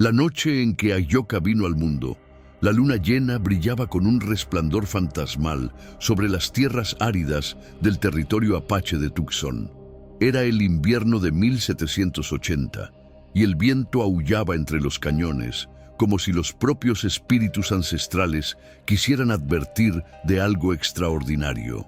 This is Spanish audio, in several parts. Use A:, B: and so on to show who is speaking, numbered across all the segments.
A: La noche en que Ayoka vino al mundo, la luna llena brillaba con un resplandor fantasmal sobre las tierras áridas del territorio apache de Tucson. Era el invierno de 1780 y el viento aullaba entre los cañones, como si los propios espíritus ancestrales quisieran advertir de algo extraordinario.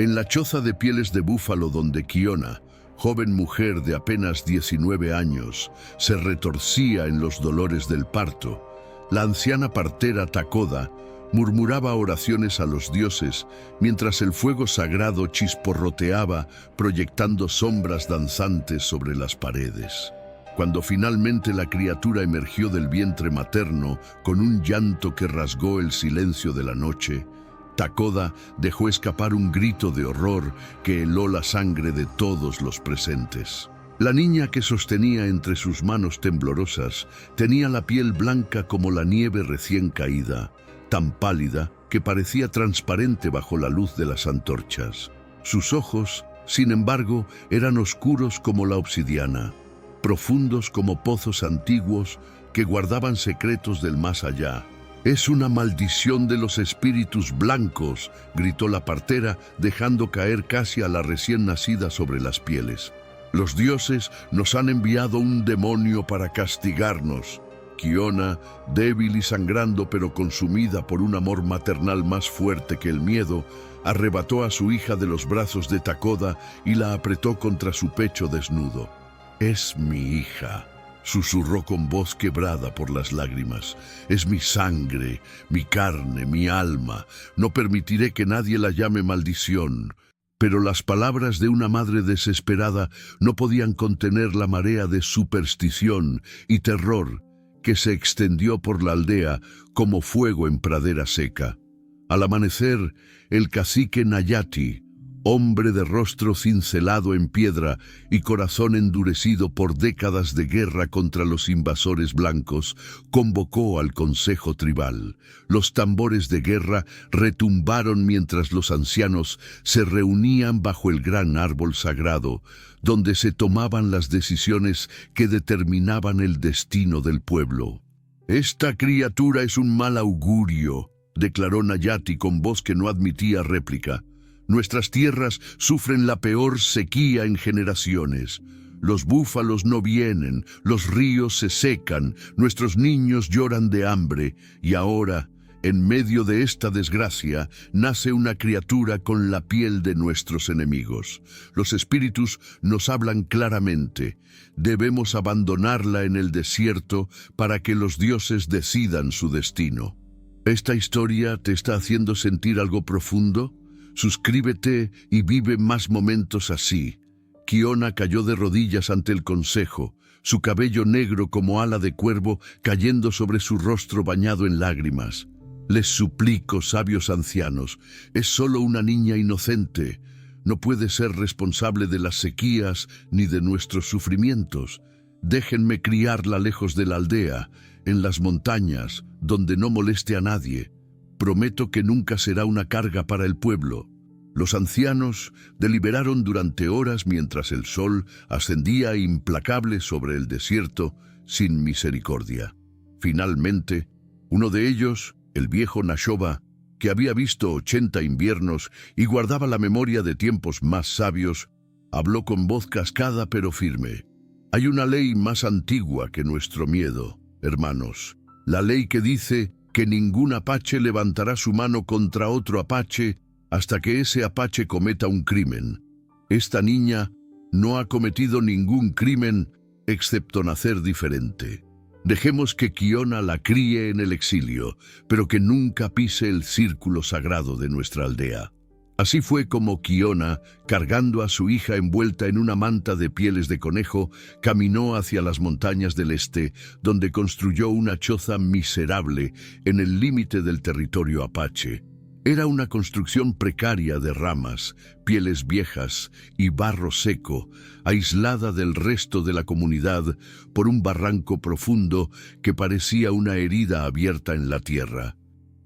A: En la choza de pieles de búfalo donde Kiona, joven mujer de apenas 19 años, se retorcía en los dolores del parto, la anciana partera Takoda murmuraba oraciones a los dioses mientras el fuego sagrado chisporroteaba proyectando sombras danzantes sobre las paredes. Cuando finalmente la criatura emergió del vientre materno con un llanto que rasgó el silencio de la noche, Takoda dejó escapar un grito de horror que heló la sangre de todos los presentes. La niña que sostenía entre sus manos temblorosas tenía la piel blanca como la nieve recién caída, tan pálida que parecía transparente bajo la luz de las antorchas. Sus ojos, sin embargo, eran oscuros como la obsidiana, profundos como pozos antiguos que guardaban secretos del más allá. «Es una maldición de los espíritus blancos», gritó la partera, dejando caer casi a la recién nacida sobre las pieles. «Los dioses nos han enviado un demonio para castigarnos». Kiona, débil y sangrando pero consumida por un amor maternal más fuerte que el miedo, arrebató a su hija de los brazos de Takoda y la apretó contra su pecho desnudo. «Es mi hija», susurró con voz quebrada por las lágrimas. «Es mi sangre, mi carne, mi alma. No permitiré que nadie la llame maldición». Pero las palabras de una madre desesperada no podían contener la marea de superstición y terror que se extendió por la aldea como fuego en pradera seca. Al amanecer, el cacique Nayati, hombre de rostro cincelado en piedra y corazón endurecido por décadas de guerra contra los invasores blancos, convocó al consejo tribal. Los tambores de guerra retumbaron mientras los ancianos se reunían bajo el gran árbol sagrado, donde se tomaban las decisiones que determinaban el destino del pueblo. «Esta criatura es un mal augurio», declaró Nayati con voz que no admitía réplica. «Nuestras tierras sufren la peor sequía en generaciones. Los búfalos no vienen, los ríos se secan, nuestros niños lloran de hambre, y ahora, en medio de esta desgracia, nace una criatura con la piel de nuestros enemigos. Los espíritus nos hablan claramente. Debemos abandonarla en el desierto para que los dioses decidan su destino». ¿Esta historia te está haciendo sentir algo profundo? Suscríbete y vive más momentos así. Kiona cayó de rodillas ante el consejo, su cabello negro como ala de cuervo cayendo sobre su rostro bañado en lágrimas. «Les suplico, sabios ancianos, es solo una niña inocente. No puede ser responsable de las sequías ni de nuestros sufrimientos. Déjenme criarla lejos de la aldea, en las montañas, donde no moleste a nadie. Prometo que nunca será una carga para el pueblo». Los ancianos deliberaron durante horas mientras el sol ascendía implacable sobre el desierto sin misericordia. Finalmente, uno de ellos, el viejo Nashoba, que había visto 80 inviernos y guardaba la memoria de tiempos más sabios, habló con voz cascada pero firme. «Hay una ley más antigua que nuestro miedo, hermanos. La ley que dice que ningún apache levantará su mano contra otro apache hasta que ese apache cometa un crimen. Esta niña no ha cometido ningún crimen excepto nacer diferente. Dejemos que Kiona la críe en el exilio, pero que nunca pise el círculo sagrado de nuestra aldea». Así fue como Kiona, cargando a su hija envuelta en una manta de pieles de conejo, caminó hacia las montañas del este, donde construyó una choza miserable en el límite del territorio apache. Era una construcción precaria de ramas, pieles viejas y barro seco, aislada del resto de la comunidad por un barranco profundo que parecía una herida abierta en la tierra.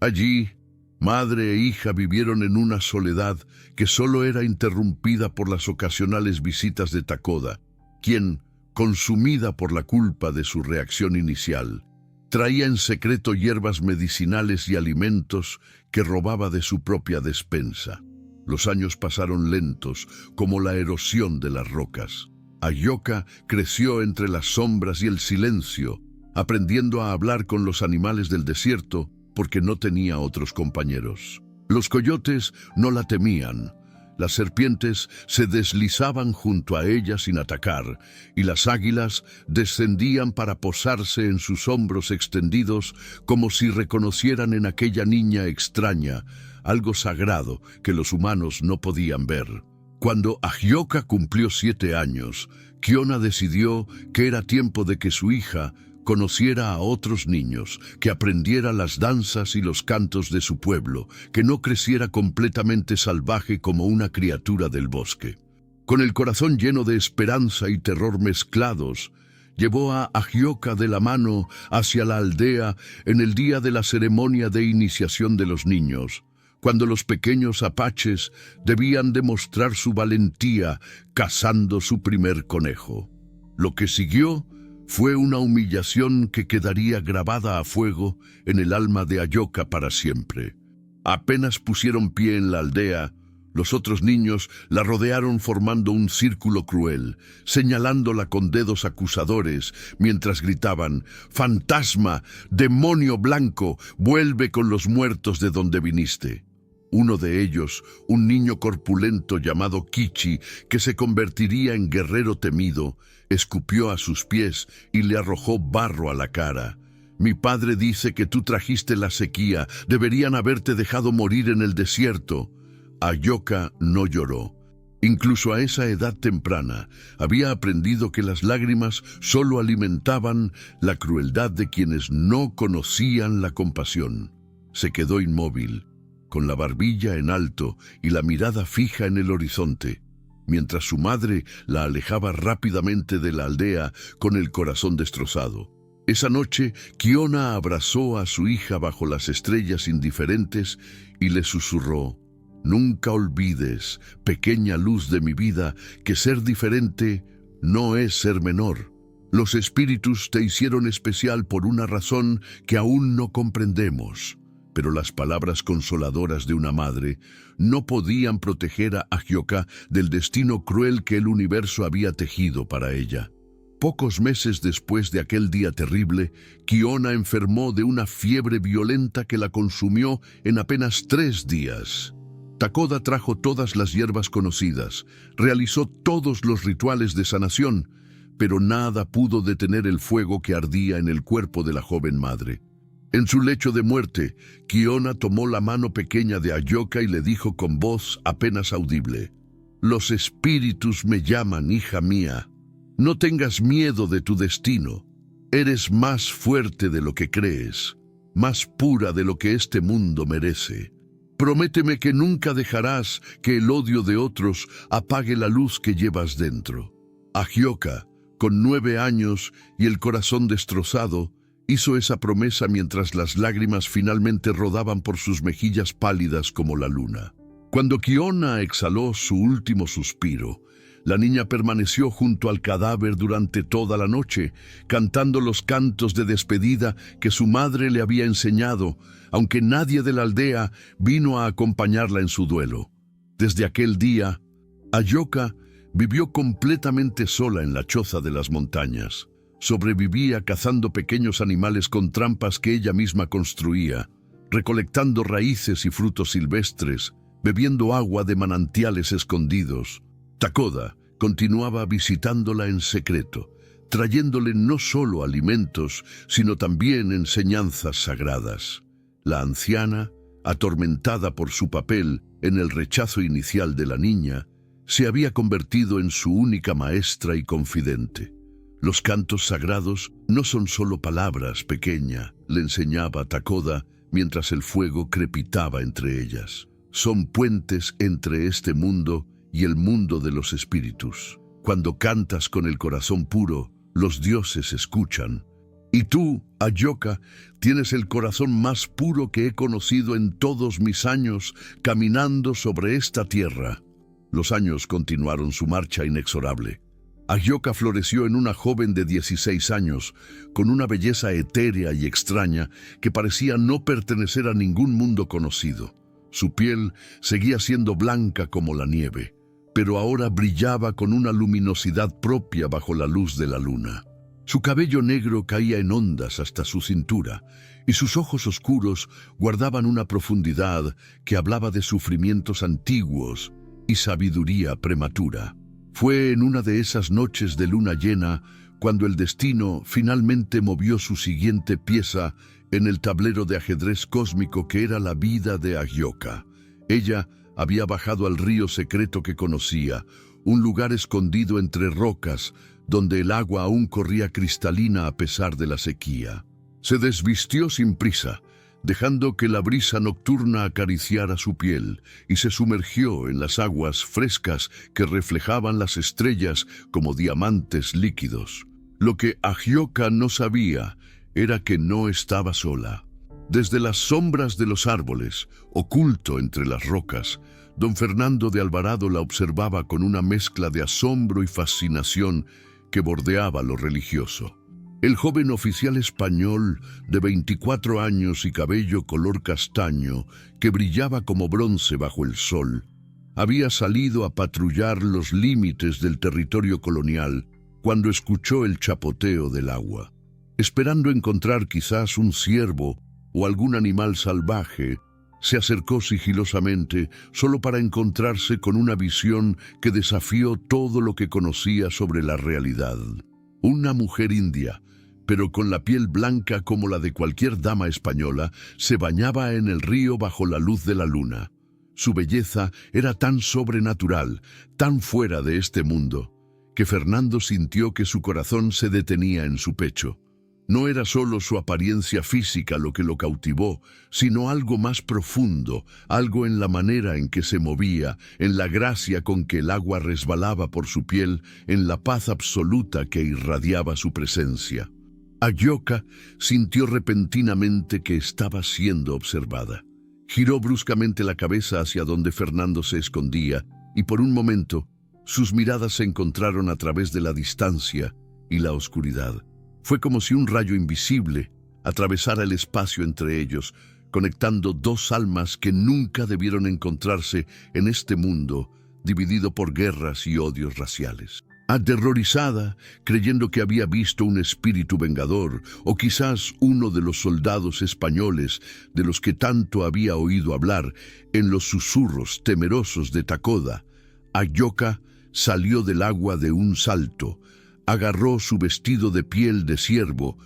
A: Allí, madre e hija vivieron en una soledad que solo era interrumpida por las ocasionales visitas de Takoda, quien, consumida por la culpa de su reacción inicial. Traía en secreto hierbas medicinales y alimentos que robaba de su propia despensa. Los años pasaron lentos, como la erosión de las rocas. Ayoka creció entre las sombras y el silencio, aprendiendo a hablar con los animales del desierto porque no tenía otros compañeros. Los coyotes no la temían. Las serpientes se deslizaban junto a ella sin atacar, y las águilas descendían para posarse en sus hombros extendidos como si reconocieran en aquella niña extraña algo sagrado que los humanos no podían ver. Cuando Ayoka cumplió 7 años, Kiona decidió que era tiempo de que su hija conociera a otros niños, que aprendiera las danzas y los cantos de su pueblo, que no creciera completamente salvaje como una criatura del bosque. Con el corazón lleno de esperanza y terror mezclados, llevó a Ayoka de la mano hacia la aldea en el día de la ceremonia de iniciación de los niños, cuando los pequeños apaches debían demostrar su valentía cazando su primer conejo. Lo que siguió fue una humillación que quedaría grabada a fuego en el alma de Ayoka para siempre. Apenas pusieron pie en la aldea, los otros niños la rodearon formando un círculo cruel, señalándola con dedos acusadores, mientras gritaban: «¡Fantasma! ¡Demonio blanco! ¡Vuelve con los muertos de donde viniste!». Uno de ellos, un niño corpulento llamado Kichi, que se convertiría en guerrero temido, escupió a sus pies y le arrojó barro a la cara. «Mi padre dice que tú trajiste la sequía, deberían haberte dejado morir en el desierto». Ayoka no lloró. Incluso a esa edad temprana, había aprendido que las lágrimas solo alimentaban la crueldad de quienes no conocían la compasión. Se quedó inmóvil, con la barbilla en alto y la mirada fija en el horizonte, mientras su madre la alejaba rápidamente de la aldea con el corazón destrozado. Esa noche, Kiona abrazó a su hija bajo las estrellas indiferentes y le susurró: «Nunca olvides, pequeña luz de mi vida, que ser diferente no es ser menor. Los espíritus te hicieron especial por una razón que aún no comprendemos». Pero las palabras consoladoras de una madre no podían proteger a Ayoka del destino cruel que el universo había tejido para ella. Pocos meses después de aquel día terrible, Kiona enfermó de una fiebre violenta que la consumió en apenas 3 días. Takoda trajo todas las hierbas conocidas, realizó todos los rituales de sanación, pero nada pudo detener el fuego que ardía en el cuerpo de la joven madre. En su lecho de muerte, Kiona tomó la mano pequeña de Ayoka y le dijo con voz apenas audible: «Los espíritus me llaman, hija mía. No tengas miedo de tu destino. Eres más fuerte de lo que crees, más pura de lo que este mundo merece. Prométeme que nunca dejarás que el odio de otros apague la luz que llevas dentro». Ayoka, con 9 años y el corazón destrozado, hizo esa promesa mientras las lágrimas finalmente rodaban por sus mejillas pálidas como la luna. Cuando Kiona exhaló su último suspiro, la niña permaneció junto al cadáver durante toda la noche, cantando los cantos de despedida que su madre le había enseñado, aunque nadie de la aldea vino a acompañarla en su duelo. Desde aquel día, Ayoka vivió completamente sola en la choza de las montañas. Sobrevivía cazando pequeños animales con trampas que ella misma construía, recolectando raíces y frutos silvestres, bebiendo agua de manantiales escondidos. Takoda continuaba visitándola en secreto, trayéndole no solo alimentos, sino también enseñanzas sagradas. La anciana, atormentada por su papel en el rechazo inicial de la niña, se había convertido en su única maestra y confidente. «Los cantos sagrados no son solo palabras, pequeña», le enseñaba Takoda mientras el fuego crepitaba entre ellas. «Son puentes entre este mundo y el mundo de los espíritus. Cuando cantas con el corazón puro, los dioses escuchan. Y tú, Ayoka, tienes el corazón más puro que he conocido en todos mis años caminando sobre esta tierra». Los años continuaron su marcha inexorable. Agioca floreció en una joven de 16 años, con una belleza etérea y extraña que parecía no pertenecer a ningún mundo conocido. Su piel seguía siendo blanca como la nieve, pero ahora brillaba con una luminosidad propia bajo la luz de la luna. Su cabello negro caía en ondas hasta su cintura, y sus ojos oscuros guardaban una profundidad que hablaba de sufrimientos antiguos y sabiduría prematura. Fue en una de esas noches de luna llena cuando el destino finalmente movió su siguiente pieza en el tablero de ajedrez cósmico que era la vida de Agioca. Ella había bajado al río secreto que conocía, un lugar escondido entre rocas, donde el agua aún corría cristalina a pesar de la sequía. Se desvistió sin prisa, dejando que la brisa nocturna acariciara su piel, y se sumergió en las aguas frescas que reflejaban las estrellas como diamantes líquidos. Lo que Agioca no sabía era que no estaba sola. Desde las sombras de los árboles, oculto entre las rocas, don Fernando de Alvarado la observaba con una mezcla de asombro y fascinación que bordeaba lo religioso. El joven oficial español de 24 años y cabello color castaño, que brillaba como bronce bajo el sol, había salido a patrullar los límites del territorio colonial cuando escuchó el chapoteo del agua. Esperando encontrar quizás un ciervo o algún animal salvaje, se acercó sigilosamente solo para encontrarse con una visión que desafió todo lo que conocía sobre la realidad. Una mujer india, pero con la piel blanca como la de cualquier dama española, se bañaba en el río bajo la luz de la luna. Su belleza era tan sobrenatural, tan fuera de este mundo, que Fernando sintió que su corazón se detenía en su pecho. No era solo su apariencia física lo que lo cautivó, sino algo más profundo, algo en la manera en que se movía, en la gracia con que el agua resbalaba por su piel, en la paz absoluta que irradiaba su presencia. Agioca sintió repentinamente que estaba siendo observada. Giró bruscamente la cabeza hacia donde Fernando se escondía, y por un momento sus miradas se encontraron a través de la distancia y la oscuridad. Fue como si un rayo invisible atravesara el espacio entre ellos, conectando dos almas que nunca debieron encontrarse en este mundo dividido por guerras y odios raciales. Aterrorizada, creyendo que había visto un espíritu vengador, o quizás uno de los soldados españoles de los que tanto había oído hablar en los susurros temerosos de Takoda, Agioca salió del agua de un salto, agarró su vestido de piel de ciervo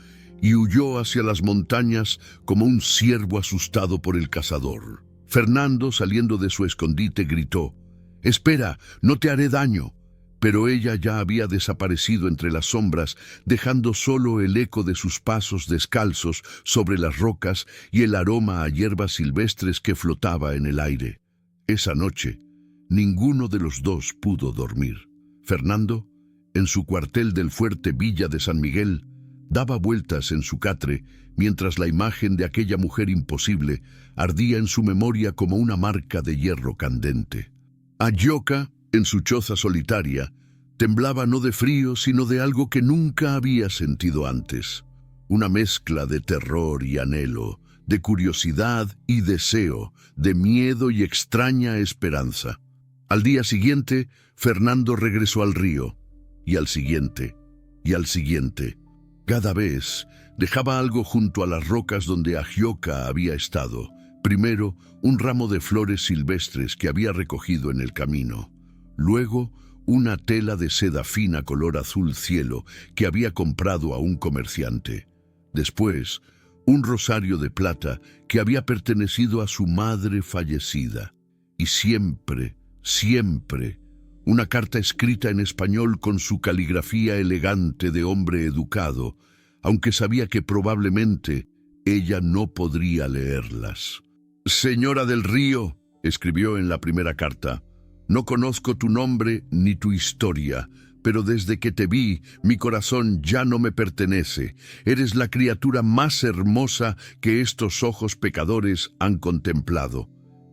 A: y huyó hacia las montañas como un ciervo asustado por el cazador. Fernando, saliendo de su escondite, gritó: «¡Espera, no te haré daño!». Pero ella ya había desaparecido entre las sombras, dejando solo el eco de sus pasos descalzos sobre las rocas y el aroma a hierbas silvestres que flotaba en el aire. Esa noche, ninguno de los dos pudo dormir. Fernando, en su cuartel del fuerte Villa de San Miguel, daba vueltas en su catre, mientras la imagen de aquella mujer imposible ardía en su memoria como una marca de hierro candente. Agioca, en su choza solitaria, temblaba no de frío, sino de algo que nunca había sentido antes. Una mezcla de terror y anhelo, de curiosidad y deseo, de miedo y extraña esperanza. Al día siguiente, Fernando regresó al río, y al siguiente, y al siguiente. Cada vez dejaba algo junto a las rocas donde Agioca había estado. Primero, un ramo de flores silvestres que había recogido en el camino. Luego, una tela de seda fina color azul cielo que había comprado a un comerciante. Después, un rosario de plata que había pertenecido a su madre fallecida. Y siempre, siempre, una carta escrita en español con su caligrafía elegante de hombre educado, aunque sabía que probablemente ella no podría leerlas. «Señora del Río», escribió en la primera carta, «no conozco tu nombre ni tu historia, pero desde que te vi, mi corazón ya no me pertenece. Eres la criatura más hermosa que estos ojos pecadores han contemplado.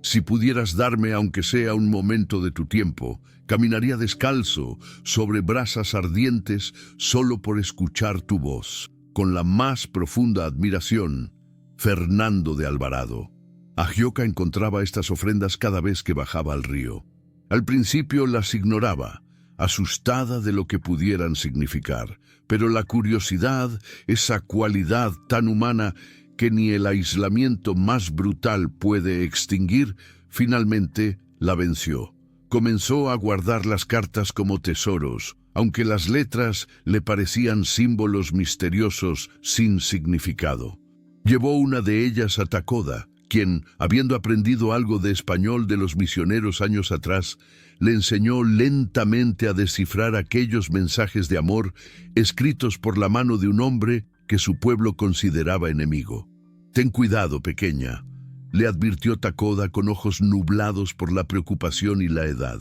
A: Si pudieras darme aunque sea un momento de tu tiempo, caminaría descalzo sobre brasas ardientes solo por escuchar tu voz. Con la más profunda admiración, Fernando de Alvarado. Agioca encontraba estas ofrendas cada vez que bajaba al río. Al principio las ignoraba, asustada de lo que pudieran significar, pero la curiosidad, esa cualidad tan humana que ni el aislamiento más brutal puede extinguir, finalmente la venció. Comenzó a guardar las cartas como tesoros, aunque las letras le parecían símbolos misteriosos sin significado. Llevó una de ellas a Tacoda, quien, habiendo aprendido algo de español de los misioneros años atrás, le enseñó lentamente a descifrar aquellos mensajes de amor escritos por la mano de un hombre que su pueblo consideraba enemigo. «Ten cuidado, pequeña», le advirtió Tacoda con ojos nublados por la preocupación y la edad.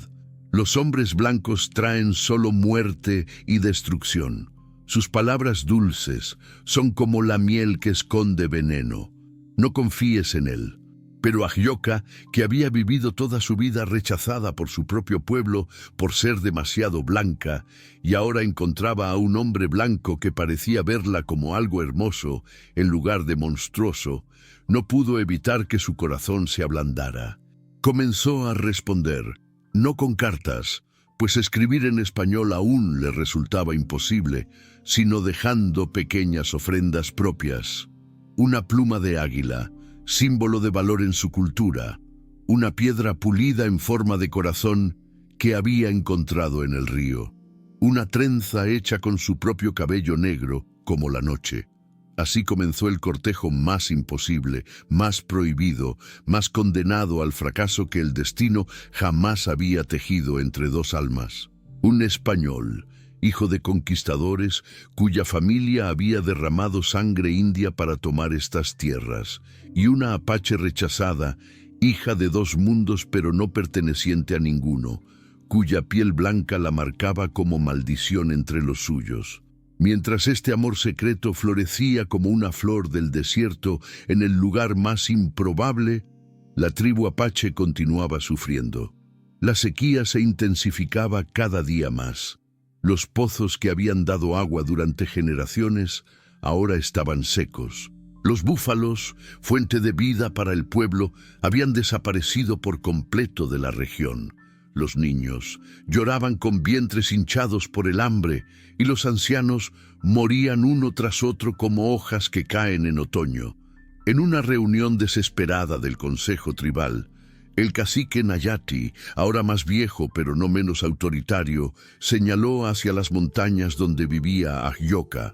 A: «Los hombres blancos traen solo muerte y destrucción. Sus palabras dulces son como la miel que esconde veneno. No confíes en él». Pero Agioca, que había vivido toda su vida rechazada por su propio pueblo por ser demasiado blanca, y ahora encontraba a un hombre blanco que parecía verla como algo hermoso en lugar de monstruoso, no pudo evitar que su corazón se ablandara. Comenzó a responder, no con cartas, pues escribir en español aún le resultaba imposible, sino dejando pequeñas ofrendas propias. Una pluma de águila, símbolo de valor en su cultura, una piedra pulida en forma de corazón que había encontrado en el río, una trenza hecha con su propio cabello negro como la noche. Así comenzó el cortejo más imposible, más prohibido, más condenado al fracaso que el destino jamás había tejido entre dos almas. Un español, hijo de conquistadores, cuya familia había derramado sangre india para tomar estas tierras, y una apache rechazada, hija de dos mundos pero no perteneciente a ninguno, cuya piel blanca la marcaba como maldición entre los suyos. Mientras este amor secreto florecía como una flor del desierto en el lugar más improbable, la tribu apache continuaba sufriendo. La sequía se intensificaba cada día más. Los pozos que habían dado agua durante generaciones ahora estaban secos. Los búfalos, fuente de vida para el pueblo, habían desaparecido por completo de la región. Los niños lloraban con vientres hinchados por el hambre y los ancianos morían uno tras otro como hojas que caen en otoño. En una reunión desesperada del Consejo Tribal, el cacique Nayati, ahora más viejo pero no menos autoritario, señaló hacia las montañas donde vivía Agioca.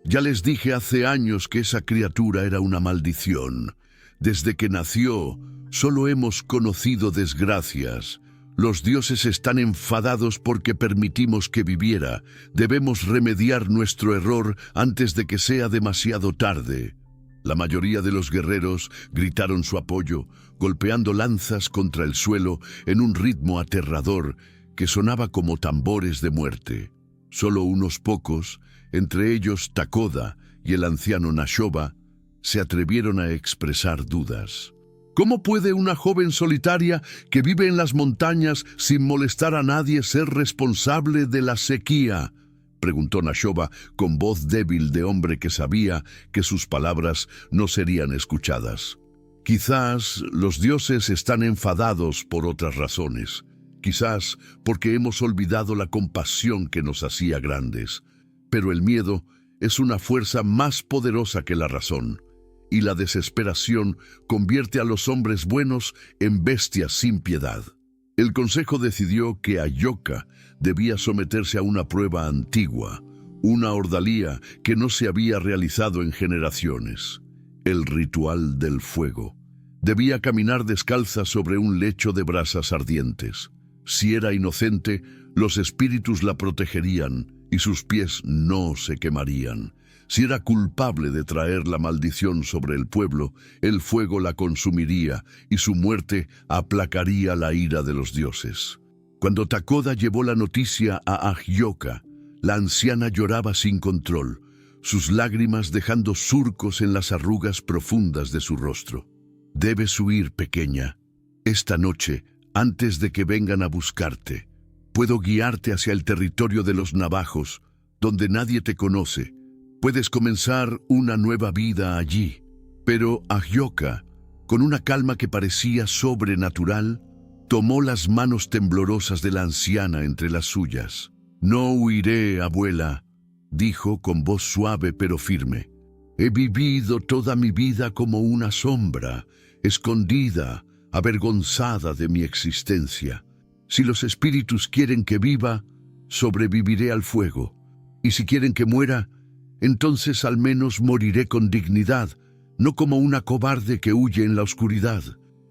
A: «Ya les dije hace años que esa criatura era una maldición. Desde que nació, solo hemos conocido desgracias. Los dioses están enfadados porque permitimos que viviera. Debemos remediar nuestro error antes de que sea demasiado tarde». La mayoría de los guerreros gritaron su apoyo, golpeando lanzas contra el suelo en un ritmo aterrador que sonaba como tambores de muerte. Solo unos pocos, entre ellos Tacoda y el anciano Nashoba, se atrevieron a expresar dudas. «¿Cómo puede una joven solitaria que vive en las montañas sin molestar a nadie ser responsable de la sequía?», preguntó Nashoba con voz débil de hombre que sabía que sus palabras no serían escuchadas. «Quizás los dioses están enfadados por otras razones. Quizás porque hemos olvidado la compasión que nos hacía grandes. Pero el miedo es una fuerza más poderosa que la razón, y la desesperación convierte a los hombres buenos en bestias sin piedad». El consejo decidió que Agioca debía someterse a una prueba antigua, una ordalía que no se había realizado en generaciones: el ritual del fuego. Debía caminar descalza sobre un lecho de brasas ardientes. Si era inocente, los espíritus la protegerían y sus pies no se quemarían. Si era culpable de traer la maldición sobre el pueblo, el fuego la consumiría y su muerte aplacaría la ira de los dioses. Cuando Tacoda llevó la noticia a Agioca, la anciana lloraba sin control, sus lágrimas dejando surcos en las arrugas profundas de su rostro. «Debes huir, pequeña. Esta noche, antes de que vengan a buscarte, puedo guiarte hacia el territorio de los navajos, donde nadie te conoce. Puedes comenzar una nueva vida allí. Pero Ahyoka, con una calma que parecía sobrenatural, tomó las manos temblorosas de la anciana entre las suyas. «No huiré, abuela», dijo con voz suave pero firme. «He vivido toda mi vida como una sombra, escondida, avergonzada de mi existencia. Si los espíritus quieren que viva, sobreviviré al fuego. Y si quieren que muera, entonces al menos moriré con dignidad, no como una cobarde que huye en la oscuridad.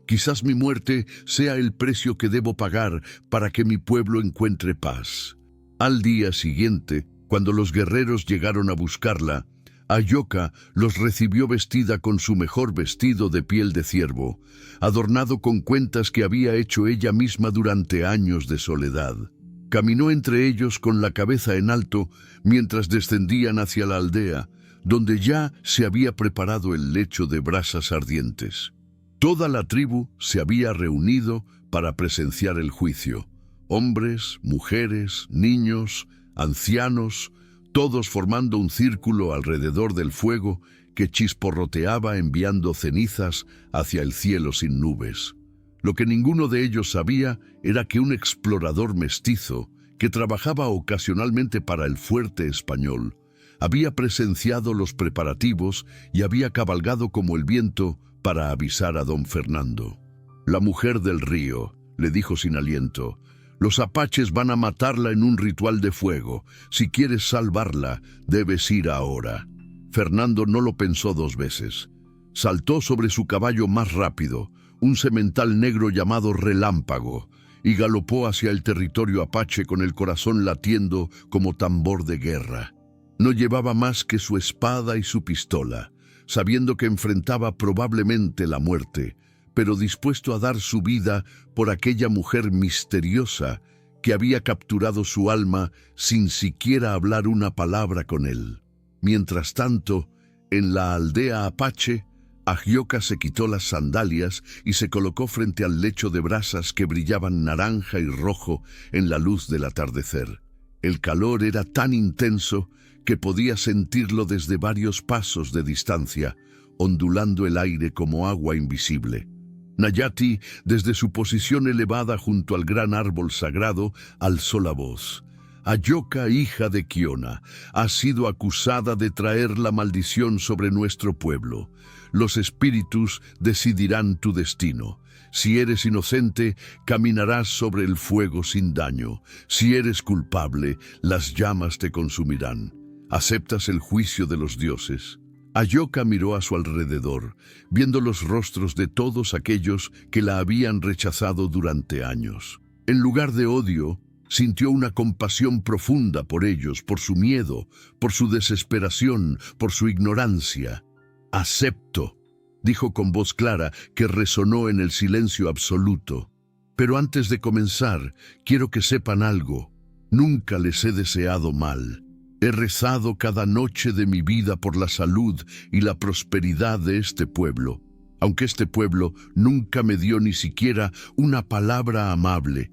A: Quizás mi muerte sea el precio que debo pagar para que mi pueblo encuentre paz». Al día siguiente, cuando los guerreros llegaron a buscarla, Ahyoka los recibió vestida con su mejor vestido de piel de ciervo, adornado con cuentas que había hecho ella misma durante años de soledad. Caminó entre ellos con la cabeza en alto mientras descendían hacia la aldea, donde ya se había preparado el lecho de brasas ardientes. Toda la tribu se había reunido para presenciar el juicio. Hombres, mujeres, niños, ancianos, todos formando un círculo alrededor del fuego que chisporroteaba enviando cenizas hacia el cielo sin nubes. Lo que ninguno de ellos sabía era que un explorador mestizo, que trabajaba ocasionalmente para el fuerte español, había presenciado los preparativos y había cabalgado como el viento para avisar a don Fernando. «La mujer del río», le dijo sin aliento, «los apaches van a matarla en un ritual de fuego. Si quieres salvarla, debes ir ahora». Fernando no lo pensó dos veces. Saltó sobre su caballo más rápido, un semental negro llamado Relámpago, y galopó hacia el territorio apache con el corazón latiendo como tambor de guerra. No llevaba más que su espada y su pistola, sabiendo que enfrentaba probablemente la muerte, pero dispuesto a dar su vida por aquella mujer misteriosa que había capturado su alma sin siquiera hablar una palabra con él. Mientras tanto, en la aldea apache, Ahyoka se quitó las sandalias y se colocó frente al lecho de brasas que brillaban naranja y rojo en la luz del atardecer. El calor era tan intenso que podía sentirlo desde varios pasos de distancia, ondulando el aire como agua invisible. Nayati, desde su posición elevada junto al gran árbol sagrado, alzó la voz. «Ahyoka, hija de Kiona, ha sido acusada de traer la maldición sobre nuestro pueblo. Los espíritus decidirán tu destino. Si eres inocente, caminarás sobre el fuego sin daño. Si eres culpable, las llamas te consumirán. ¿Aceptas el juicio de los dioses?» Ahyoka miró a su alrededor, viendo los rostros de todos aquellos que la habían rechazado durante años. En lugar de odio, sintió una compasión profunda por ellos, por su miedo, por su desesperación, por su ignorancia. «Acepto», dijo con voz clara que resonó en el silencio absoluto. «Pero antes de comenzar, quiero que sepan algo. Nunca les he deseado mal. He rezado cada noche de mi vida por la salud y la prosperidad de este pueblo, aunque este pueblo nunca me dio ni siquiera una palabra amable.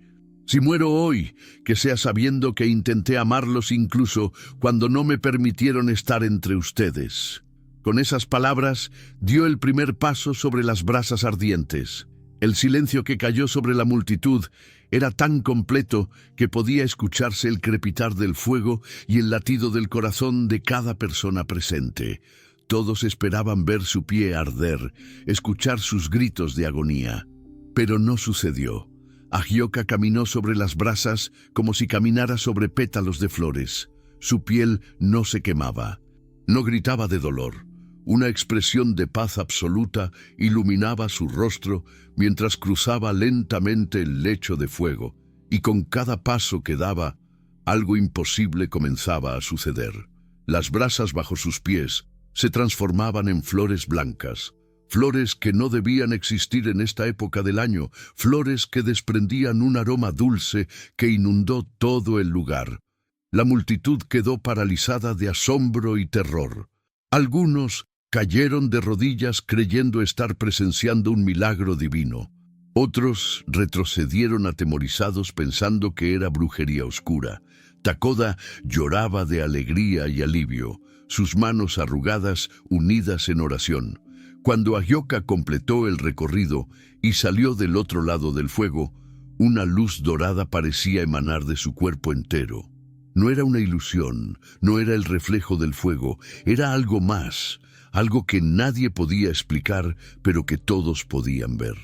A: Si muero hoy, que sea sabiendo que intenté amarlos incluso cuando no me permitieron estar entre ustedes». Con esas palabras, dio el primer paso sobre las brasas ardientes. El silencio que cayó sobre la multitud era tan completo que podía escucharse el crepitar del fuego y el latido del corazón de cada persona presente. Todos esperaban ver su pie arder, escuchar sus gritos de agonía. Pero no sucedió. Ahyoka caminó sobre las brasas como si caminara sobre pétalos de flores. Su piel no se quemaba. No gritaba de dolor. Una expresión de paz absoluta iluminaba su rostro mientras cruzaba lentamente el lecho de fuego, y con cada paso que daba, algo imposible comenzaba a suceder. Las brasas bajo sus pies se transformaban en flores blancas, flores que no debían existir en esta época del año, flores que desprendían un aroma dulce que inundó todo el lugar. La multitud quedó paralizada de asombro y terror. Algunos cayeron de rodillas creyendo estar presenciando un milagro divino. Otros retrocedieron atemorizados pensando que era brujería oscura. Takoda lloraba de alegría y alivio, sus manos arrugadas unidas en oración. Cuando Ahyoka completó el recorrido y salió del otro lado del fuego, una luz dorada parecía emanar de su cuerpo entero. No era una ilusión, no era el reflejo del fuego, era algo más, algo que nadie podía explicar, pero que todos podían ver.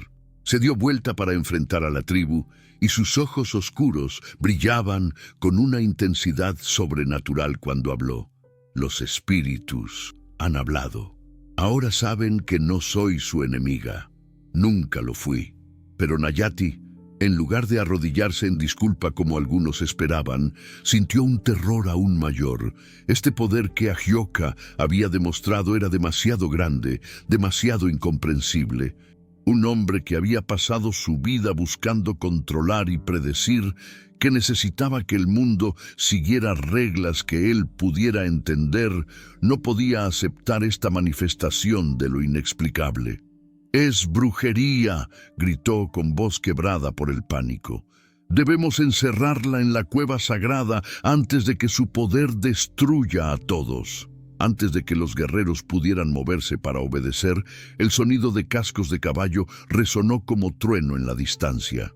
A: Se dio vuelta para enfrentar a la tribu, y sus ojos oscuros brillaban con una intensidad sobrenatural cuando habló. Los espíritus han hablado. Ahora saben que no soy su enemiga. Nunca lo fui. Pero Nayati, en lugar de arrodillarse en disculpa como algunos esperaban, sintió un terror aún mayor. Este poder que Ahyoka había demostrado era demasiado grande, demasiado incomprensible. Un hombre que había pasado su vida buscando controlar y predecir, que necesitaba que el mundo siguiera reglas que él pudiera entender, no podía aceptar esta manifestación de lo inexplicable. «¡Es brujería!», gritó con voz quebrada por el pánico. «Debemos encerrarla en la cueva sagrada antes de que su poder destruya a todos». Antes de que los guerreros pudieran moverse para obedecer, el sonido de cascos de caballo resonó como trueno en la distancia.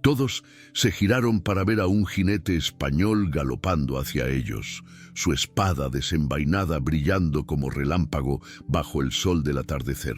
A: Todos se giraron para ver a un jinete español galopando hacia ellos, su espada desenvainada brillando como relámpago bajo el sol del atardecer.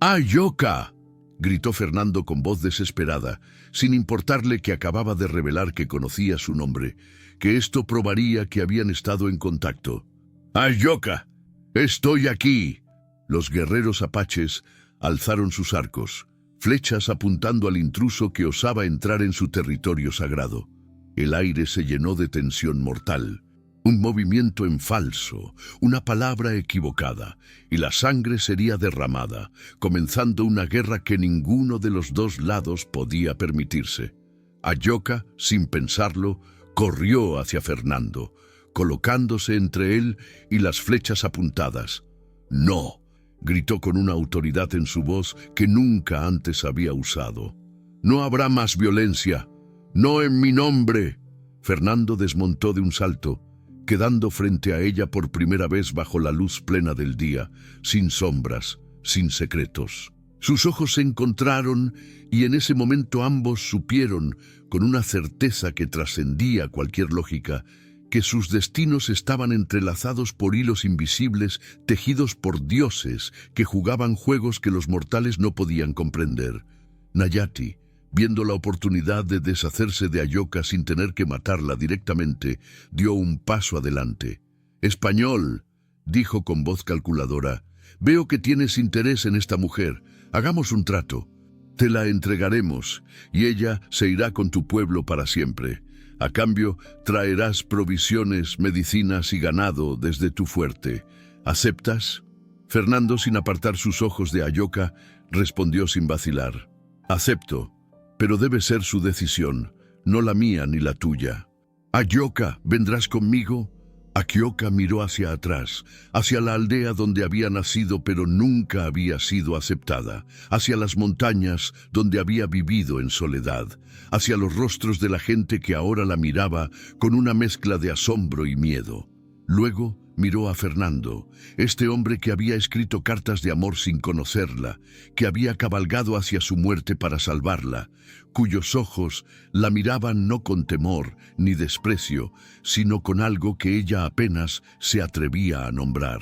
A: «¡Ahyoka!», gritó Fernando con voz desesperada, sin importarle que acababa de revelar que conocía su nombre, que esto probaría que habían estado en contacto. «¡Ahyoka! ¡Estoy aquí!». Los guerreros apaches alzaron sus arcos, flechas apuntando al intruso que osaba entrar en su territorio sagrado. El aire se llenó de tensión mortal. Un movimiento en falso, una palabra equivocada, y la sangre sería derramada, comenzando una guerra que ninguno de los dos lados podía permitirse. Ahyoka, sin pensarlo, corrió hacia Fernando, colocándose entre él y las flechas apuntadas. «¡No!», gritó con una autoridad en su voz que nunca antes había usado. «No habrá más violencia. ¡No en mi nombre!». Fernando desmontó de un salto, quedando frente a ella por primera vez bajo la luz plena del día, sin sombras, sin secretos. Sus ojos se encontraron y en ese momento ambos supieron, con una certeza que trascendía cualquier lógica, que sus destinos estaban entrelazados por hilos invisibles tejidos por dioses que jugaban juegos que los mortales no podían comprender. Nayati, viendo la oportunidad de deshacerse de Ahyoka sin tener que matarla directamente, dio un paso adelante. «Español», dijo con voz calculadora, «veo que tienes interés en esta mujer. Hagamos un trato. Te la entregaremos y ella se irá con tu pueblo para siempre. A cambio, traerás provisiones, medicinas y ganado desde tu fuerte. ¿Aceptas?». Fernando, sin apartar sus ojos de Ahyoka, respondió sin vacilar. «Acepto, pero debe ser su decisión, no la mía ni la tuya». «Ahyoka, ¿vendrás conmigo?». Ahyoka miró hacia atrás, hacia la aldea donde había nacido pero nunca había sido aceptada, hacia las montañas donde había vivido en soledad, hacia los rostros de la gente que ahora la miraba con una mezcla de asombro y miedo. Luego miró a Fernando, este hombre que había escrito cartas de amor sin conocerla, que había cabalgado hacia su muerte para salvarla, cuyos ojos la miraban no con temor ni desprecio, sino con algo que ella apenas se atrevía a nombrar.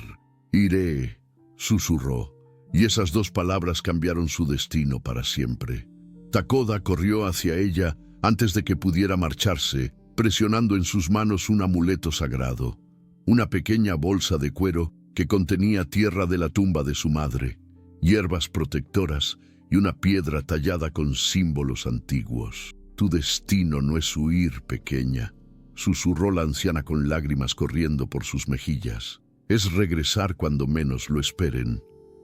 A: «Iré», susurró, y esas dos palabras cambiaron su destino para siempre. Takoda corrió hacia ella antes de que pudiera marcharse, presionando en sus manos un amuleto sagrado, una pequeña bolsa de cuero que contenía tierra de la tumba de su madre, hierbas protectoras y una piedra tallada con símbolos antiguos. «Tu destino no es huir, pequeña», susurró la anciana con lágrimas corriendo por sus mejillas. «Es regresar cuando menos lo esperen.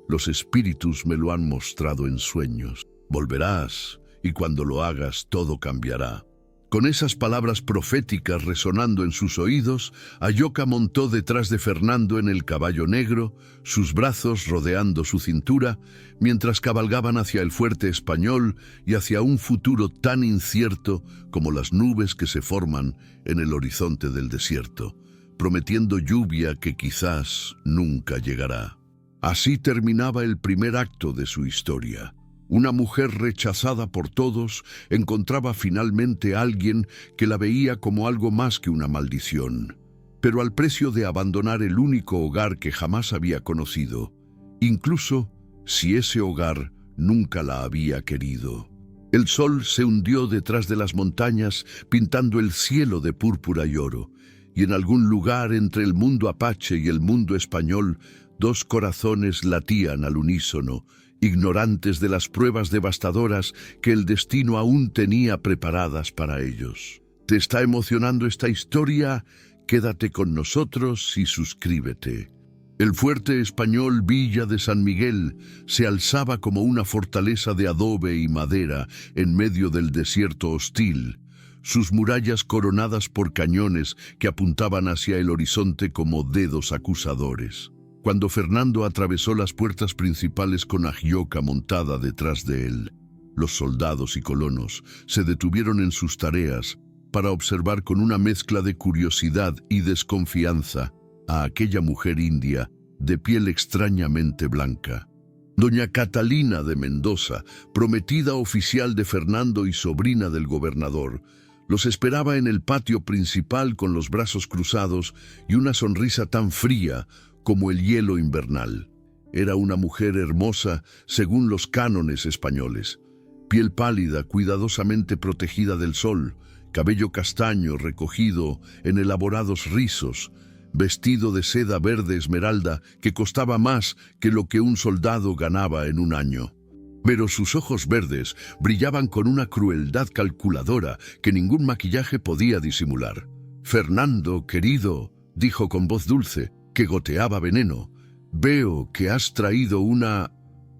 A: Los espíritus me lo han mostrado en sueños. Volverás, y cuando lo hagas todo cambiará. Con esas palabras proféticas resonando en sus oídos, Ayoka montó detrás de Fernando en el caballo negro, sus brazos rodeando su cintura, mientras cabalgaban hacia el fuerte español y hacia un futuro tan incierto como las nubes que se forman en el horizonte del desierto, prometiendo lluvia que quizás nunca llegará. Así terminaba el primer acto de su historia. Una mujer rechazada por todos encontraba finalmente a alguien que la veía como algo más que una maldición, pero al precio de abandonar el único hogar que jamás había conocido, incluso si ese hogar nunca la había querido. El sol se hundió detrás de las montañas, pintando el cielo de púrpura y oro, y en algún lugar entre el mundo apache y el mundo español, dos corazones latían al unísono, ignorantes de las pruebas devastadoras que el destino aún tenía preparadas para ellos. ¿Te está emocionando esta historia? Quédate con nosotros y suscríbete. El fuerte español Villa de San Miguel se alzaba como una fortaleza de adobe y madera en medio del desierto hostil, sus murallas coronadas por cañones que apuntaban hacia el horizonte como dedos acusadores. Cuando Fernando atravesó las puertas principales con Ayoka montada detrás de él, los soldados y colonos se detuvieron en sus tareas para observar con una mezcla de curiosidad y desconfianza a aquella mujer india de piel extrañamente blanca. Doña Catalina de Mendoza, prometida oficial de Fernando y sobrina del gobernador, los esperaba en el patio principal con los brazos cruzados y una sonrisa tan fría como el hielo invernal. Era una mujer hermosa según los cánones españoles. Piel pálida, cuidadosamente protegida del sol, cabello castaño recogido en elaborados rizos, vestido de seda verde esmeralda que costaba más que lo que un soldado ganaba en un año. Pero sus ojos verdes brillaban con una crueldad calculadora que ningún maquillaje podía disimular. «Fernando, querido», dijo con voz dulce, que goteaba veneno, «veo que has traído una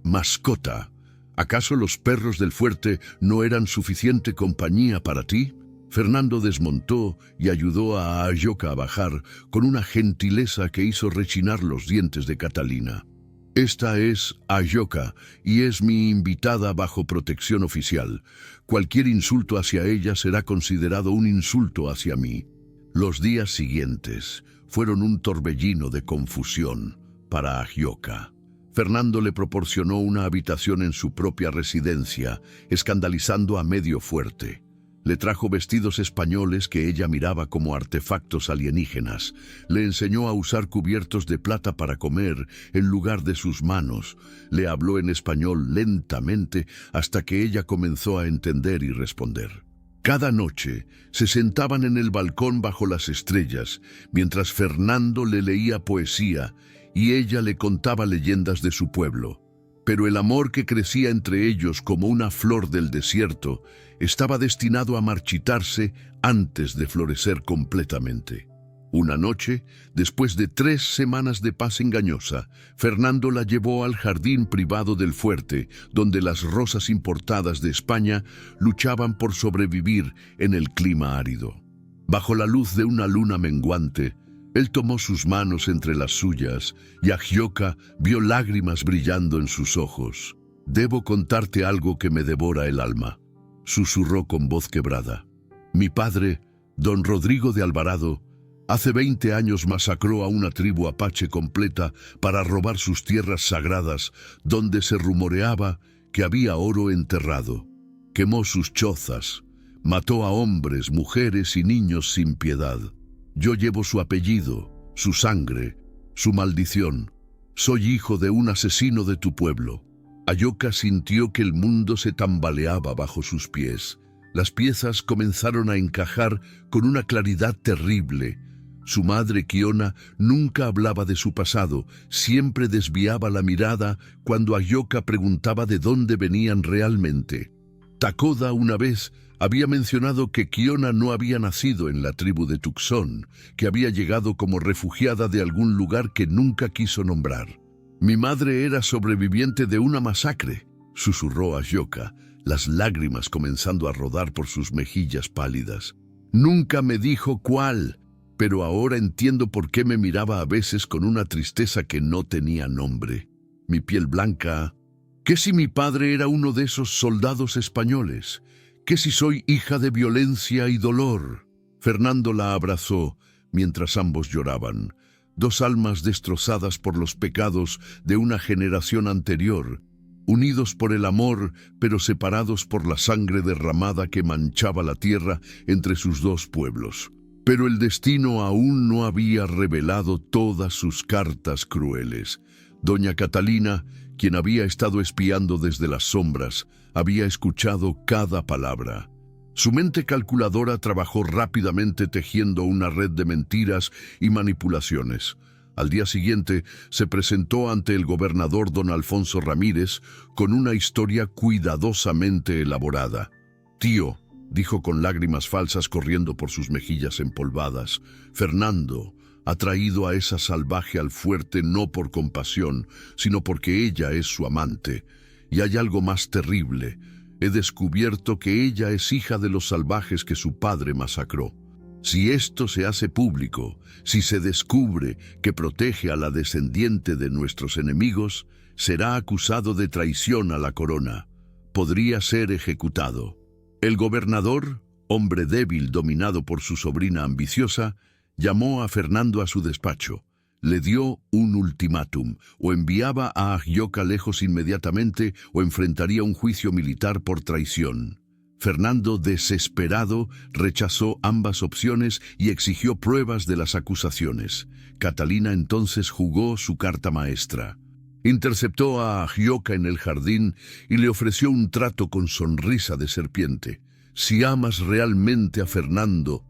A: mascota. ¿Acaso los perros del fuerte no eran suficiente compañía para ti?» Fernando desmontó y ayudó a Ayoka a bajar con una gentileza que hizo rechinar los dientes de Catalina. «Esta es Ayoka y es mi invitada bajo protección oficial. Cualquier insulto hacia ella será considerado un insulto hacia mí». Los días siguientes fueron un torbellino de confusión para Ayoka. Fernando le proporcionó una habitación en su propia residencia, escandalizando a medio fuerte. Le trajo vestidos españoles que ella miraba como artefactos alienígenas. Le enseñó a usar cubiertos de plata para comer en lugar de sus manos. Le habló en español lentamente hasta que ella comenzó a entender y responder. Cada noche se sentaban en el balcón bajo las estrellas, mientras Fernando le leía poesía y ella le contaba leyendas de su pueblo. Pero el amor que crecía entre ellos como una flor del desierto estaba destinado a marchitarse antes de florecer completamente. Una noche, después de 3 semanas de paz engañosa, Fernando la llevó al jardín privado del fuerte, donde las rosas importadas de España luchaban por sobrevivir en el clima árido. Bajo la luz de una luna menguante, él tomó sus manos entre las suyas y Ayoka vio lágrimas brillando en sus ojos. «Debo contarte algo que me devora el alma», susurró con voz quebrada. «Mi padre, don Rodrigo de Alvarado, hace 20 años masacró a una tribu apache completa para robar sus tierras sagradas, donde se rumoreaba que había oro enterrado. Quemó sus chozas, mató a hombres, mujeres y niños sin piedad. Yo llevo su apellido, su sangre, su maldición. Soy hijo de un asesino de tu pueblo». Ayoka sintió que el mundo se tambaleaba bajo sus pies. Las piezas comenzaron a encajar con una claridad terrible. Su madre, Kiona, nunca hablaba de su pasado, siempre desviaba la mirada cuando Ayoka preguntaba de dónde venían realmente. Takoda una vez había mencionado que Kiona no había nacido en la tribu de Tucson, que había llegado como refugiada de algún lugar que nunca quiso nombrar. «Mi madre era sobreviviente de una masacre», susurró Agioca, las lágrimas comenzando a rodar por sus mejillas pálidas. Nunca me dijo cuál, pero ahora entiendo por qué me miraba a veces con una tristeza que no tenía nombre. Mi piel blanca. ¿Qué si mi padre era uno de esos soldados españoles? ¿Qué si soy hija de violencia y dolor? Fernando la abrazó mientras ambos lloraban, dos almas destrozadas por los pecados de una generación anterior, unidos por el amor, pero separados por la sangre derramada que manchaba la tierra entre sus dos pueblos. Pero el destino aún no había revelado todas sus cartas crueles. Doña Catalina, quien había estado espiando desde las sombras, había escuchado cada palabra. Su mente calculadora trabajó rápidamente tejiendo una red de mentiras y manipulaciones. Al día siguiente se presentó ante el gobernador don Alfonso Ramírez con una historia cuidadosamente elaborada. «Tío», dijo con lágrimas falsas corriendo por sus mejillas empolvadas, «Fernando ha traído a esa salvaje al fuerte no por compasión, sino porque ella es su amante. Y hay algo más terrible. He descubierto que ella es hija de los salvajes que su padre masacró. Si esto se hace público, si se descubre que protege a la descendiente de nuestros enemigos, será acusado de traición a la corona. Podría ser ejecutado». El gobernador, hombre débil dominado por su sobrina ambiciosa, llamó a Fernando a su despacho. Le dio un ultimátum: o enviaba a Agioca lejos inmediatamente o enfrentaría un juicio militar por traición. Fernando, desesperado, rechazó ambas opciones y exigió pruebas de las acusaciones. Catalina entonces jugó su carta maestra. Interceptó a Agioca en el jardín y le ofreció un trato con sonrisa de serpiente. «Si amas realmente a Fernando,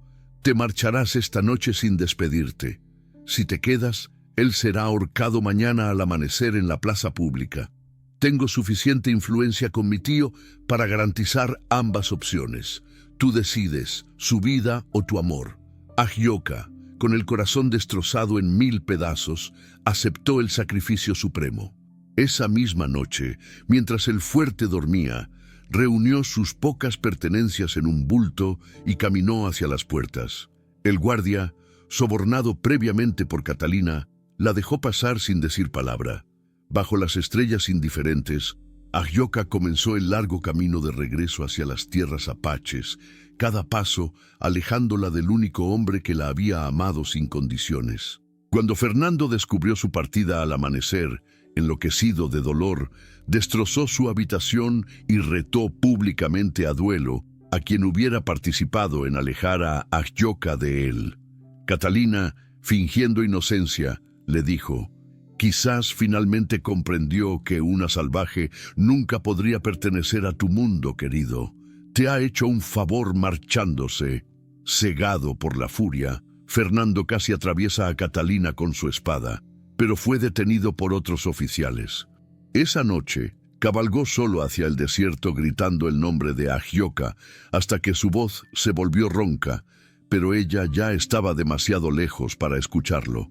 A: te marcharás esta noche sin despedirte. Si te quedas, él será ahorcado mañana al amanecer en la plaza pública. Tengo suficiente influencia con mi tío para garantizar ambas opciones. Tú decides, su vida o tu amor». Agioca, con el corazón destrozado en 1000 pedazos, aceptó el sacrificio supremo. Esa misma noche, mientras el fuerte dormía, reunió sus pocas pertenencias en un bulto y caminó hacia las puertas. El guardia, sobornado previamente por Catalina, la dejó pasar sin decir palabra. Bajo las estrellas indiferentes, Agioca comenzó el largo camino de regreso hacia las tierras apaches, cada paso alejándola del único hombre que la había amado sin condiciones. Cuando Fernando descubrió su partida al amanecer, enloquecido de dolor, destrozó su habitación y retó públicamente a duelo a quien hubiera participado en alejar a Agioca de él. Catalina, fingiendo inocencia, le dijo: «Quizás finalmente comprendió que una salvaje nunca podría pertenecer a tu mundo, querido. Te ha hecho un favor marchándose». Cegado por la furia, Fernando casi atraviesa a Catalina con su espada, pero fue detenido por otros oficiales. Esa noche, cabalgó solo hacia el desierto gritando el nombre de Agioca hasta que su voz se volvió ronca, pero ella ya estaba demasiado lejos para escucharlo.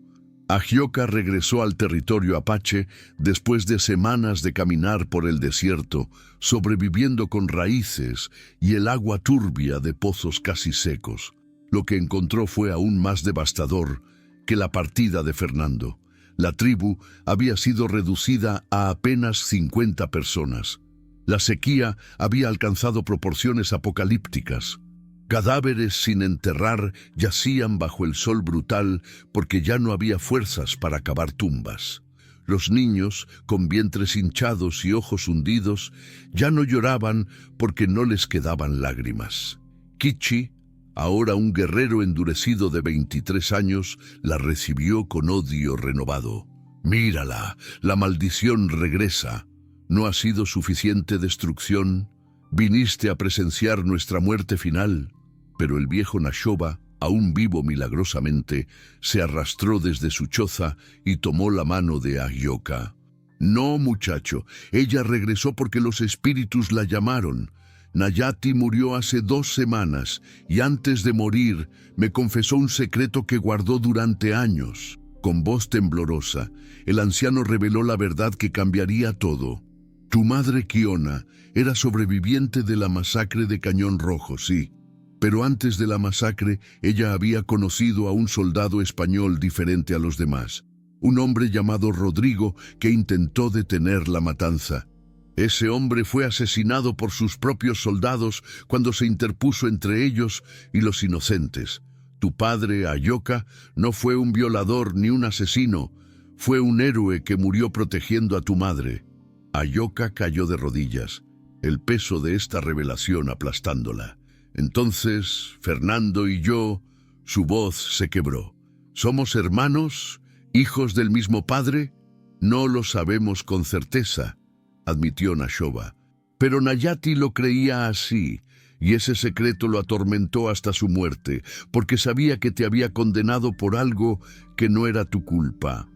A: Agioca regresó al territorio apache después de semanas de caminar por el desierto, sobreviviendo con raíces y el agua turbia de pozos casi secos. Lo que encontró fue aún más devastador que la partida de Fernando. La tribu había sido reducida a apenas 50 personas. La sequía había alcanzado proporciones apocalípticas. Cadáveres sin enterrar yacían bajo el sol brutal porque ya no había fuerzas para cavar tumbas. Los niños, con vientres hinchados y ojos hundidos, ya no lloraban porque no les quedaban lágrimas. Kichi, ahora un guerrero endurecido de 23 años, la recibió con odio renovado. «Mírala, la maldición regresa. ¿No ha sido suficiente destrucción? Viniste a presenciar nuestra muerte final». Pero el viejo Nashoba, aún vivo milagrosamente, se arrastró desde su choza y tomó la mano de Agioca. «No, muchacho, ella regresó porque los espíritus la llamaron. Nayati murió hace 2 semanas y antes de morir me confesó un secreto que guardó durante años». Con voz temblorosa, el anciano reveló la verdad que cambiaría todo. Tu madre Kiona era sobreviviente de la masacre de Cañón Rojo, sí. Pero antes de la masacre, ella había conocido a un soldado español diferente a los demás. Un hombre llamado Rodrigo que intentó detener la matanza. Ese hombre fue asesinado por sus propios soldados cuando se interpuso entre ellos y los inocentes. Tu padre, Ayoka, no fue un violador ni un asesino. Fue un héroe que murió protegiendo a tu madre. Ayoka cayó de rodillas, el peso de esta revelación aplastándola. Entonces, Fernando y yo, su voz se quebró. ¿Somos hermanos? ¿Hijos del mismo padre? No lo sabemos con certeza, admitió Nashoba. Pero Nayati lo creía así, y ese secreto lo atormentó hasta su muerte, porque sabía que te había condenado por algo que no era tu culpa.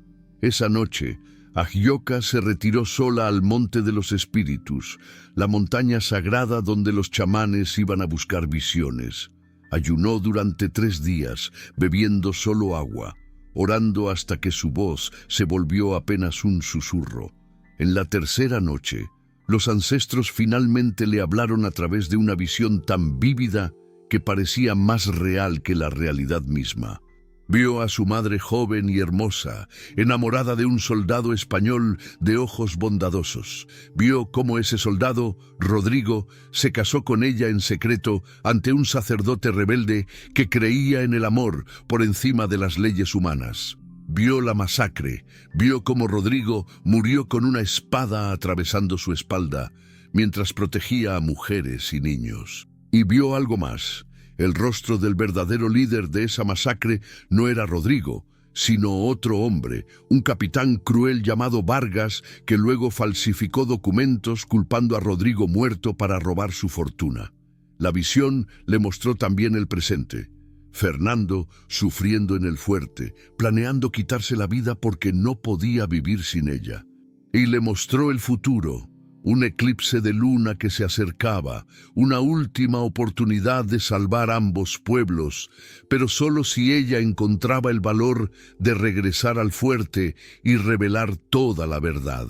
A: Esa noche, Ayoka se retiró sola al Monte de los Espíritus, la montaña sagrada donde los chamanes iban a buscar visiones. Ayunó durante 3 días, bebiendo solo agua, orando hasta que su voz se volvió apenas un susurro. En la tercera noche, los ancestros finalmente le hablaron a través de una visión tan vívida que parecía más real que la realidad misma. Vio a su madre joven y hermosa, enamorada de un soldado español de ojos bondadosos. Vio cómo ese soldado, Rodrigo, se casó con ella en secreto ante un sacerdote rebelde que creía en el amor por encima de las leyes humanas. Vio la masacre, vio cómo Rodrigo murió con una espada atravesando su espalda, mientras protegía a mujeres y niños. Y vio algo más. El rostro del verdadero líder de esa masacre no era Rodrigo, sino otro hombre, un capitán cruel llamado Vargas, que luego falsificó documentos culpando a Rodrigo muerto para robar su fortuna. La visión le mostró también el presente. Fernando sufriendo en el fuerte, planeando quitarse la vida porque no podía vivir sin ella. Y le mostró el futuro. Un eclipse de luna que se acercaba, una última oportunidad de salvar ambos pueblos, pero solo si ella encontraba el valor de regresar al fuerte y revelar toda la verdad.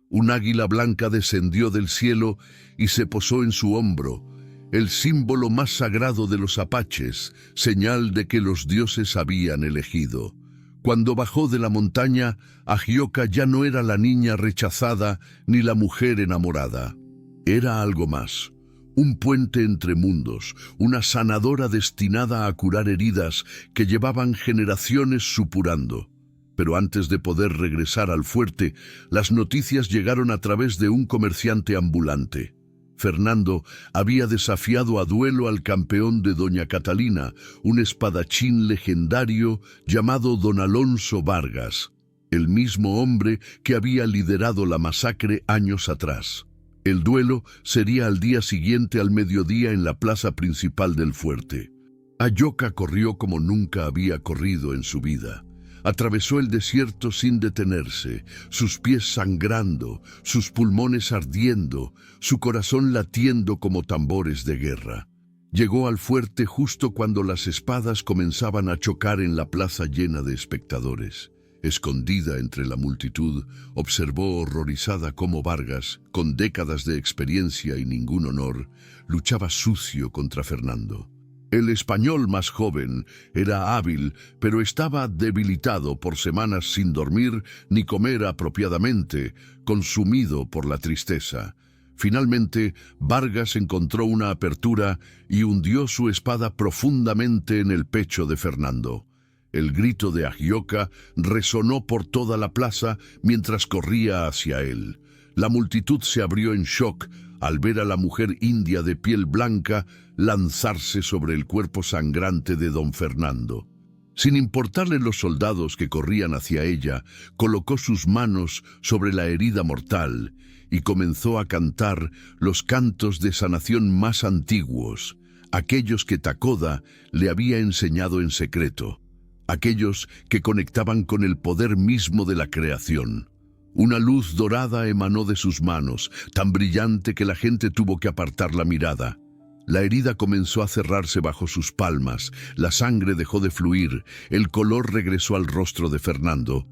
A: Un águila blanca descendió del cielo y se posó en su hombro, el símbolo más sagrado de los apaches, señal de que los dioses habían elegido. Cuando bajó de la montaña, Ayoka ya no era la niña rechazada ni la mujer enamorada. Era algo más, un puente entre mundos, una sanadora destinada a curar heridas que llevaban generaciones supurando. Pero antes de poder regresar al fuerte, las noticias llegaron a través de un comerciante ambulante. Fernando había desafiado a duelo al campeón de Doña Catalina, un espadachín legendario llamado Don Alonso Vargas, el mismo hombre que había liderado la masacre años atrás. El duelo sería al día siguiente al mediodía en la plaza principal del fuerte. Ayoka corrió como nunca había corrido en su vida. Atravesó el desierto sin detenerse, sus pies sangrando, sus pulmones ardiendo, su corazón latiendo como tambores de guerra. Llegó al fuerte justo cuando las espadas comenzaban a chocar en la plaza llena de espectadores. Escondida entre la multitud, observó horrorizada cómo Vargas, con décadas de experiencia y ningún honor, luchaba sucio contra Fernando. El español más joven era hábil, pero estaba debilitado por semanas sin dormir ni comer apropiadamente, consumido por la tristeza. Finalmente, Vargas encontró una apertura y hundió su espada profundamente en el pecho de Fernando. El grito de Ayoka resonó por toda la plaza mientras corría hacia él. La multitud se abrió en shock al ver a la mujer india de piel blanca lanzarse sobre el cuerpo sangrante de don Fernando. Sin importarle los soldados que corrían hacia ella, colocó sus manos sobre la herida mortal y comenzó a cantar los cantos de sanación más antiguos, aquellos que Takoda le había enseñado en secreto, aquellos que conectaban con el poder mismo de la creación. Una luz dorada emanó de sus manos, tan brillante que la gente tuvo que apartar la mirada. La herida comenzó a cerrarse bajo sus palmas, la sangre dejó de fluir, el color regresó al rostro de Fernando.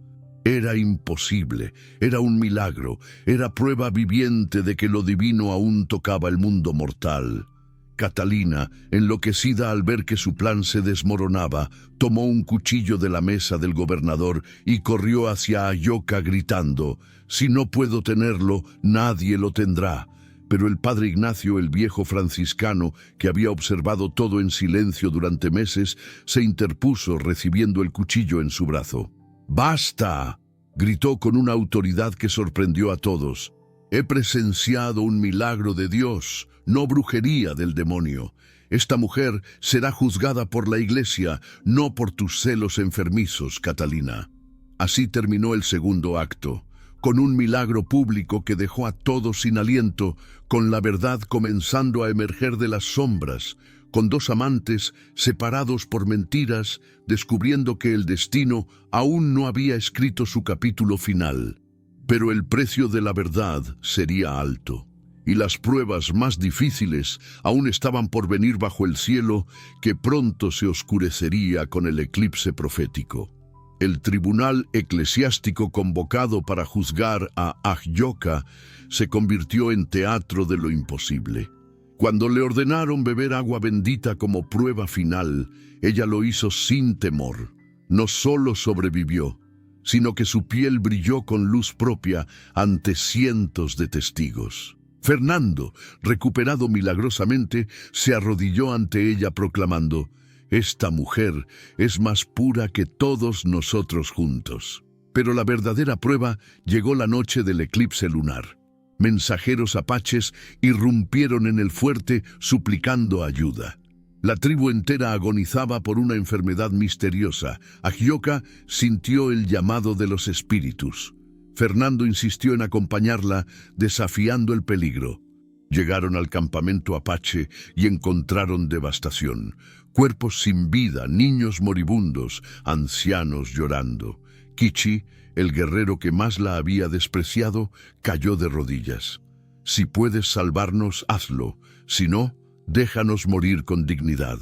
A: Era imposible, era un milagro, era prueba viviente de que lo divino aún tocaba el mundo mortal. Catalina, enloquecida al ver que su plan se desmoronaba, tomó un cuchillo de la mesa del gobernador y corrió hacia Ayoka gritando: «Si no puedo tenerlo, nadie lo tendrá». Pero el padre Ignacio, el viejo franciscano, que había observado todo en silencio durante meses, se interpuso recibiendo el cuchillo en su brazo. «¡Basta!», gritó con una autoridad que sorprendió a todos. «He presenciado un milagro de Dios, no brujería del demonio. Esta mujer será juzgada por la Iglesia, no por tus celos enfermizos, Catalina». Así terminó el segundo acto, con un milagro público que dejó a todos sin aliento, con la verdad comenzando a emerger de las sombras, con dos amantes separados por mentiras, descubriendo que el destino aún no había escrito su capítulo final. Pero el precio de la verdad sería alto, y las pruebas más difíciles aún estaban por venir bajo el cielo, que pronto se oscurecería con el eclipse profético. El tribunal eclesiástico convocado para juzgar a Ayoka se convirtió en teatro de lo imposible. Cuando le ordenaron beber agua bendita como prueba final, ella lo hizo sin temor. No solo sobrevivió, sino que su piel brilló con luz propia ante cientos de testigos. Fernando, recuperado milagrosamente, se arrodilló ante ella proclamando: «Esta mujer es más pura que todos nosotros juntos». Pero la verdadera prueba llegó la noche del eclipse lunar. Mensajeros apaches irrumpieron en el fuerte suplicando ayuda. La tribu entera agonizaba por una enfermedad misteriosa. Ayoka sintió el llamado de los espíritus. Fernando insistió en acompañarla, desafiando el peligro. Llegaron al campamento apache y encontraron devastación. Cuerpos sin vida, niños moribundos, ancianos llorando. Kichi, el guerrero que más la había despreciado, cayó de rodillas. «Si puedes salvarnos, hazlo. Si no, déjanos morir con dignidad».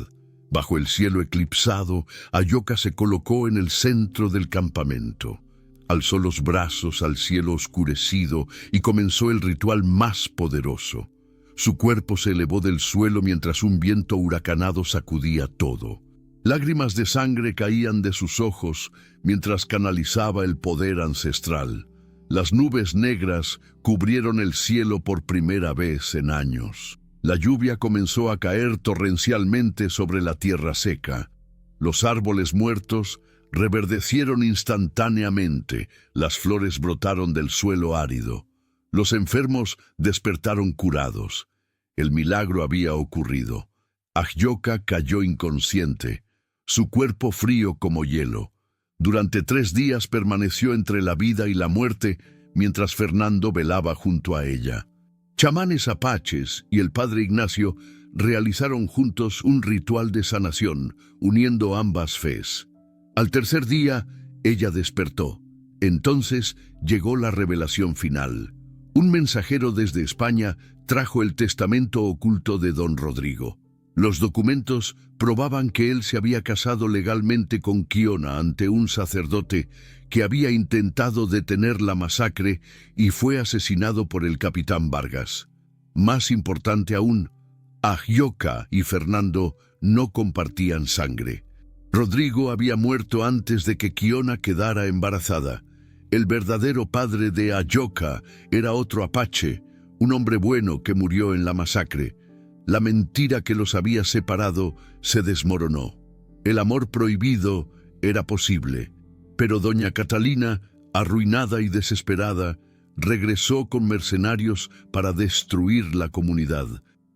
A: Bajo el cielo eclipsado, Ayoka se colocó en el centro del campamento. Alzó los brazos al cielo oscurecido y comenzó el ritual más poderoso. Su cuerpo se elevó del suelo mientras un viento huracanado sacudía todo. Lágrimas de sangre caían de sus ojos mientras canalizaba el poder ancestral. Las nubes negras cubrieron el cielo por primera vez en años. La lluvia comenzó a caer torrencialmente sobre la tierra seca. Los árboles muertos reverdecieron instantáneamente, las flores brotaron del suelo árido. Los enfermos despertaron curados. El milagro había ocurrido. Ayoka cayó inconsciente, su cuerpo frío como hielo. Durante 3 días permaneció entre la vida y la muerte, mientras Fernando velaba junto a ella. Chamanes apaches y el padre Ignacio realizaron juntos un ritual de sanación, uniendo ambas fes. Al tercer día, ella despertó. Entonces llegó la revelación final. Un mensajero desde España trajo el testamento oculto de don Rodrigo. Los documentos probaban que él se había casado legalmente con Kiona ante un sacerdote que había intentado detener la masacre y fue asesinado por el capitán Vargas. Más importante aún, Ayoka y Fernando no compartían sangre. Rodrigo había muerto antes de que Kiona quedara embarazada. El verdadero padre de Ayoka era otro apache, un hombre bueno que murió en la masacre. La mentira que los había separado se desmoronó. El amor prohibido era posible, pero doña Catalina, arruinada y desesperada, regresó con mercenarios para destruir la comunidad.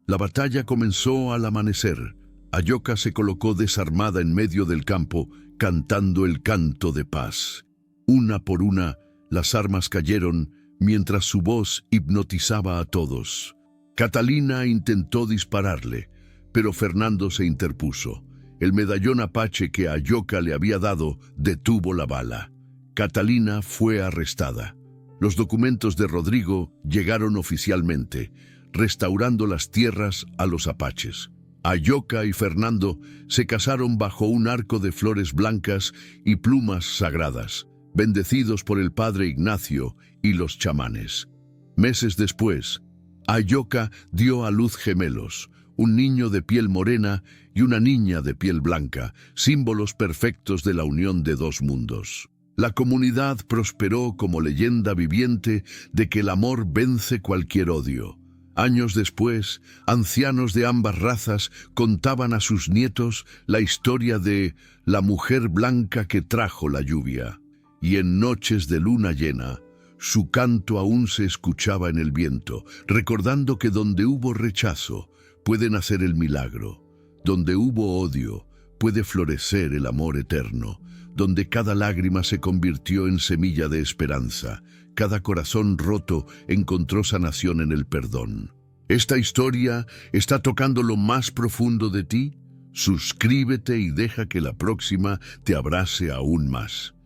A: La batalla comenzó al amanecer. Ayoka se colocó desarmada en medio del campo, cantando el canto de paz. Una por una, las armas cayeron, mientras su voz hipnotizaba a todos. Catalina intentó dispararle, pero Fernando se interpuso. El medallón apache que Ayoka le había dado detuvo la bala. Catalina fue arrestada. Los documentos de Rodrigo llegaron oficialmente, restaurando las tierras a los apaches. Ayoka y Fernando se casaron bajo un arco de flores blancas y plumas sagradas. bendecidos por el padre Ignacio y los chamanes. Meses después, Ayoka dio a luz gemelos, un niño de piel morena y una niña de piel blanca, símbolos perfectos de la unión de dos mundos. La comunidad prosperó como leyenda viviente de que el amor vence cualquier odio. Años después, ancianos de ambas razas contaban a sus nietos la historia de la mujer blanca que trajo la lluvia. Y en noches de luna llena, su canto aún se escuchaba en el viento, recordando que donde hubo rechazo, puede nacer el milagro. Donde hubo odio, puede florecer el amor eterno. Donde cada lágrima se convirtió en semilla de esperanza, cada corazón roto encontró sanación en el perdón. ¿Esta historia está tocando lo más profundo de ti? Suscríbete y deja que la próxima te abrace aún más.